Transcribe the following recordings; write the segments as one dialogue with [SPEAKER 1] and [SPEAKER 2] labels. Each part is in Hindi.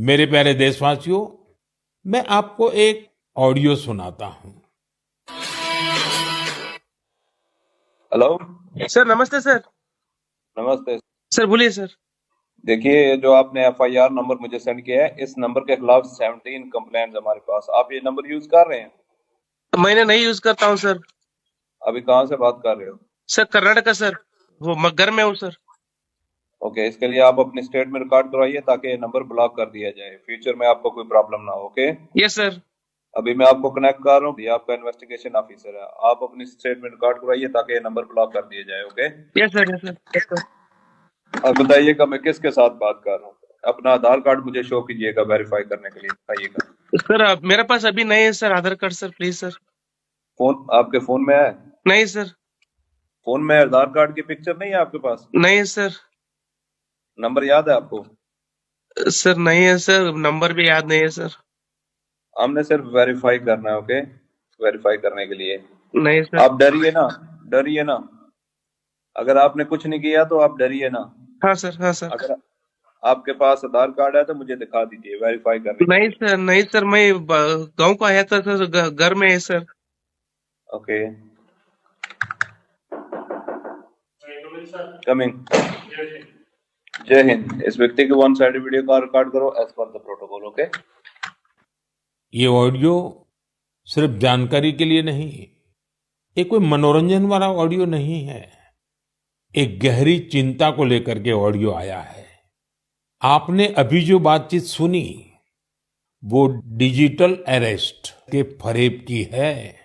[SPEAKER 1] मेरे प्यारे देशवासियों, मैं आपको एक ऑडियो सुनाता हूं।
[SPEAKER 2] हेलो।
[SPEAKER 3] सर नमस्ते सर।
[SPEAKER 2] नमस्ते।
[SPEAKER 3] सर बोलिए सर।
[SPEAKER 2] देखिए, ये जो आपने एफआईआर नंबर मुझे सेंड किया है, इस नंबर के खिलाफ 17 कंप्लेंट्स हमारे पास। आप ये नंबर यूज कर रहे हैं?
[SPEAKER 3] मैंने नहीं यूज करता हूँ सर।
[SPEAKER 2] अभी कहाँ से बात कर रहे हो?
[SPEAKER 3] Sir Karnataka sir. वो घर में हूँ सर।
[SPEAKER 2] ओके, इसके लिए आप अपनी स्टेट में रिकॉर्ड करवाइए ताकि ये नंबर ब्लॉक कर दिया जाए, फ्यूचर में आपको कोई प्रॉब्लम ना हो। Okay,
[SPEAKER 3] yes sir.
[SPEAKER 2] अभी मैं आपको कनेक्ट कर रहा हूँ, ये आपका इन्वेस्टिगेशन ऑफिसर है। आप अपनी स्टेट में रिकॉर्ड करवाइए ताकि ये नंबर ब्लॉक कर दिया जाए। Okay,
[SPEAKER 3] yes sir yes sir yes sir.
[SPEAKER 2] अब बताइएगा मैं किसके साथ बात कर रहा हूँ। अपना आधार कार्ड मुझे शो कीजिएगा वेरीफाई करने के लिए, बताइएगा।
[SPEAKER 3] सर मेरे पास अभी नहीं है sir Aadhaar card sir, please sir.
[SPEAKER 2] Phone आपके फोन में है?
[SPEAKER 3] नहीं सर।
[SPEAKER 2] फोन में आधार कार्ड की पिक्चर नहीं है आपके पास?
[SPEAKER 3] नहीं है सर।
[SPEAKER 2] नंबर याद है आपको?
[SPEAKER 3] सर नहीं है सर, नंबर भी याद नहीं है सर।
[SPEAKER 2] हमने सिर्फ वेरीफाई करना है। ओके, वेरीफाई करने के लिए
[SPEAKER 3] नहीं सर।
[SPEAKER 2] आप डरिए ना, डरिए ना। अगर आपने कुछ नहीं किया तो आप डरिए ना।
[SPEAKER 3] हाँ सर हाँ सर।
[SPEAKER 2] अगर आपके पास आधार कार्ड है तो मुझे दिखा दीजिए वेरीफाई करने के
[SPEAKER 3] नहीं
[SPEAKER 2] लिए।
[SPEAKER 3] सर नहीं सर, मैं गांव को आया था सर, घर में है सर।
[SPEAKER 2] Okay, coming. जय हिंद। इस व्यक्ति के वन साइड वीडियो का रिकॉर्ड करो as per the protocol. Okay,
[SPEAKER 1] ये ऑडियो सिर्फ जानकारी के लिए नहीं, ये कोई मनोरंजन वाला ऑडियो नहीं है। एक गहरी चिंता को लेकर के ऑडियो आया है। आपने अभी जो बातचीत सुनी वो डिजिटल अरेस्ट के फरेब की है।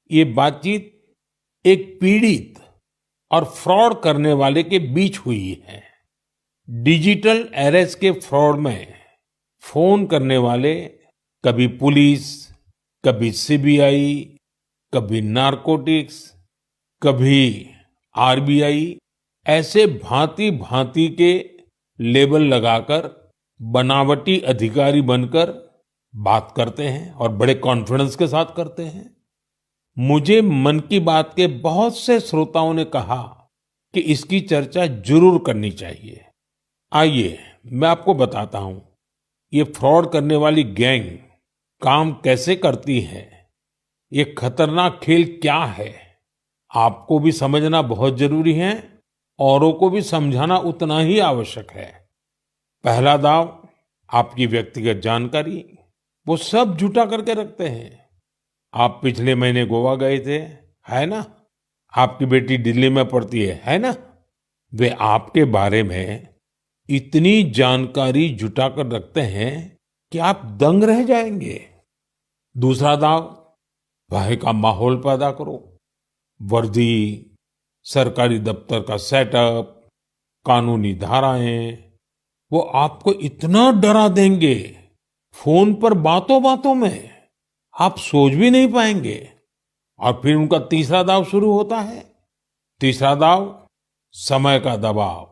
[SPEAKER 1] ये बातचीत एक पीड़ित और फ्रॉड करने वाले के बीच हुई है। डिजिटल अरेस्ट के फ्रॉड में फोन करने वाले कभी पुलिस, कभी सीबीआई, कभी नारकोटिक्स, कभी आरबीआई, ऐसे भांति भांति के लेबल लगाकर बनावटी अधिकारी बनकर बात करते हैं और बड़े कॉन्फिडेंस के साथ करते हैं। मुझे मन की बात के बहुत से श्रोताओं ने कहा कि इसकी चर्चा जरूर करनी चाहिए। आइए मैं आपको बताता हूं ये फ्रॉड करने वाली गैंग काम कैसे करती है, ये खतरनाक खेल क्या है। आपको भी समझना बहुत जरूरी है, औरों को भी समझाना उतना ही आवश्यक है। पहला दाव आपकी व्यक्तिगत जानकारी, वो सब जुटा करके रखते हैं। आप पिछले महीने गोवा गए थे, है ना? आपकी बेटी दिल्ली में पढ़ती है ना? वे आपके बारे में इतनी जानकारी जुटा कर रखते हैं कि आप दंग रह जाएंगे। दूसरा दाव, भय का माहौल पैदा करो। वर्दी, सरकारी दफ्तर का सेटअप, कानूनी धाराएं, वो आपको इतना डरा देंगे फोन पर बातों बातों में, आप सोच भी नहीं पाएंगे। और फिर उनका तीसरा दाव शुरू होता है। तीसरा दाव, समय का दबाव।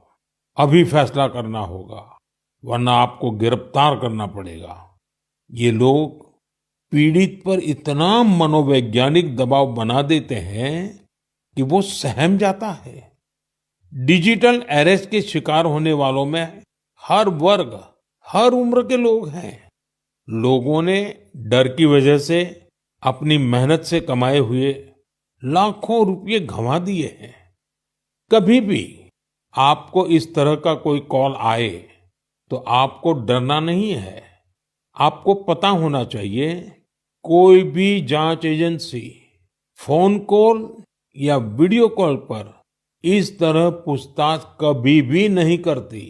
[SPEAKER 1] अभी फैसला करना होगा वरना आपको गिरफ्तार करना पड़ेगा। ये लोग पीड़ित पर इतना मनोवैज्ञानिक दबाव बना देते हैं कि वो सहम जाता है। डिजिटल अरेस्ट के शिकार होने वालों में हर वर्ग, हर उम्र के लोग हैं। लोगों ने डर की वजह से अपनी मेहनत से कमाए हुए लाखों रुपए गंवा दिए हैं। कभी भी आपको इस तरह का कोई कॉल आए तो आपको डरना नहीं है। आपको पता होना चाहिए, कोई भी जांच एजेंसी फोन कॉल या वीडियो कॉल पर इस तरह पूछताछ कभी भी नहीं करती।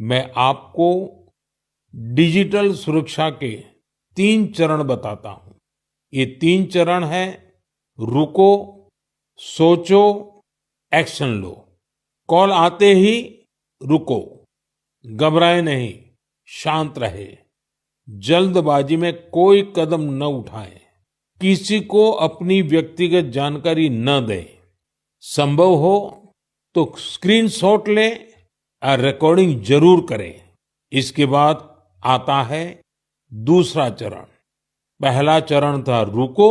[SPEAKER 1] मैं आपको डिजिटल सुरक्षा के 3 चरण बताता हूं। ये 3 चरण है: रुको, सोचो, एक्शन लो। कॉल आते ही रुको, घबराए नहीं, शांत रहे, जल्दबाजी में कोई कदम न उठाएं, किसी को अपनी व्यक्तिगत जानकारी न दें। संभव हो तो स्क्रीनशॉट लें और रिकॉर्डिंग जरूर करें। इसके बाद आता है दूसरा चरण। पहला चरण था रुको,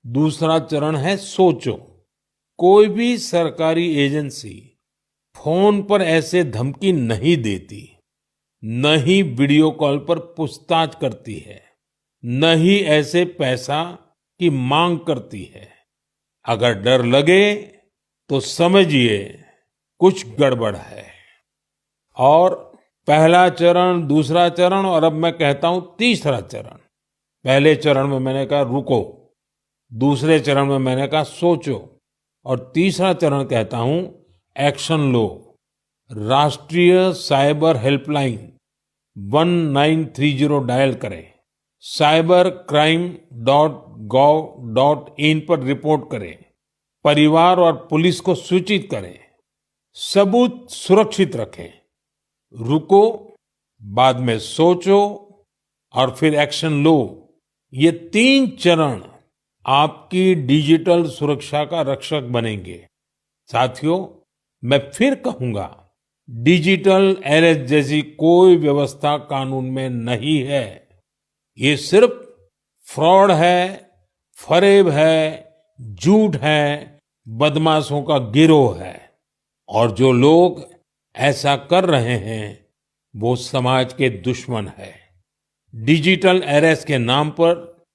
[SPEAKER 1] दूसरा चरण है सोचो। कोई भी सरकारी एजेंसी फोन पर ऐसे धमकी नहीं देती। न ही वीडियो कॉल पर पूछताछ करती है, न ही ऐसे पैसा की मांग करती है। अगर डर लगे तो समझिए कुछ गड़बड़ है। और पहला चरण, दूसरा चरण और अब मैं कहता हूं तीसरा चरण। पहले चरण में मैंने कहा रुको, दूसरे चरण में मैंने कहा सोचो, और तीसरा चरण कहता हूं एक्शन लो। राष्ट्रीय साइबर हेल्पलाइन 1930 डायल करें, cybercrime.gov.in पर रिपोर्ट करें, परिवार और पुलिस को सूचित करें, सबूत सुरक्षित रखें। रुको, बाद में सोचो और फिर एक्शन लो। ये 3 चरण आपकी डिजिटल सुरक्षा का रक्षक बनेंगे। साथियों, मैं फिर कहूंगा, डिजिटल अरेस्ट जैसी कोई व्यवस्था कानून में नहीं है। ये सिर्फ फ्रॉड है, फरेब है, झूठ है, बदमाशों का गिरोह है। और जो लोग ऐसा कर रहे हैं वो समाज के दुश्मन है। डिजिटल अरेस्ट के नाम पर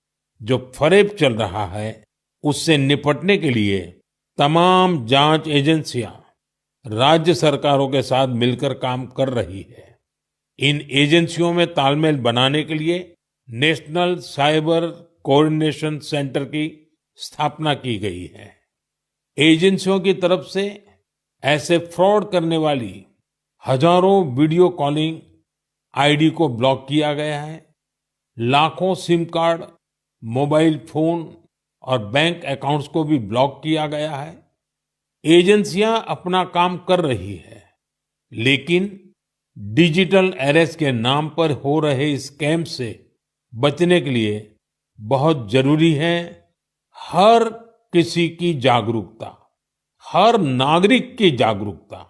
[SPEAKER 1] जो फरेब चल रहा है उससे निपटने के लिए तमाम जांच एजेंसियां राज्य सरकारों के साथ मिलकर काम कर रही है। इन एजेंसियों में तालमेल बनाने के लिए नेशनल साइबर कोऑर्डिनेशन सेंटर की स्थापना की गई है। एजेंसियों की तरफ से ऐसे फ्रॉड करने वाली हजारों वीडियो कॉलिंग आईडी को ब्लॉक किया गया है। लाखों सिम कार्ड, मोबाइल फोन और बैंक अकाउंट्स को भी ब्लॉक किया गया है। एजेंसियां अपना काम कर रही है, लेकिन डिजिटल अरेस्ट के नाम पर हो रहे स्कैम से बचने के लिए बहुत जरूरी है हर किसी की जागरूकता, हर नागरिक की जागरूकता।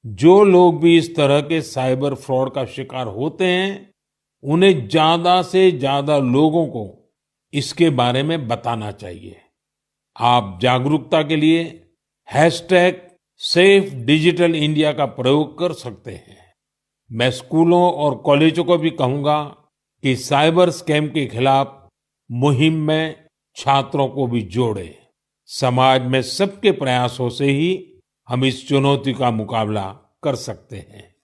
[SPEAKER 1] जो लोग भी इस तरह के साइबर फ्रॉड का शिकार होते हैं, उन्हें ज्यादा से ज्यादा लोगों को इसके बारे में बताना चाहिए। आप जागरूकता के लिए #सेफ डिजिटल इंडिया का प्रयोग कर सकते हैं। मैं स्कूलों और कॉलेजों को भी कहूंगा कि साइबर स्कैम के खिलाफ मुहिम में छात्रों को भी जोड़ें। समाज में सबके प्रयासों से ही हम इस चुनौती का मुकाबला कर सकते हैं।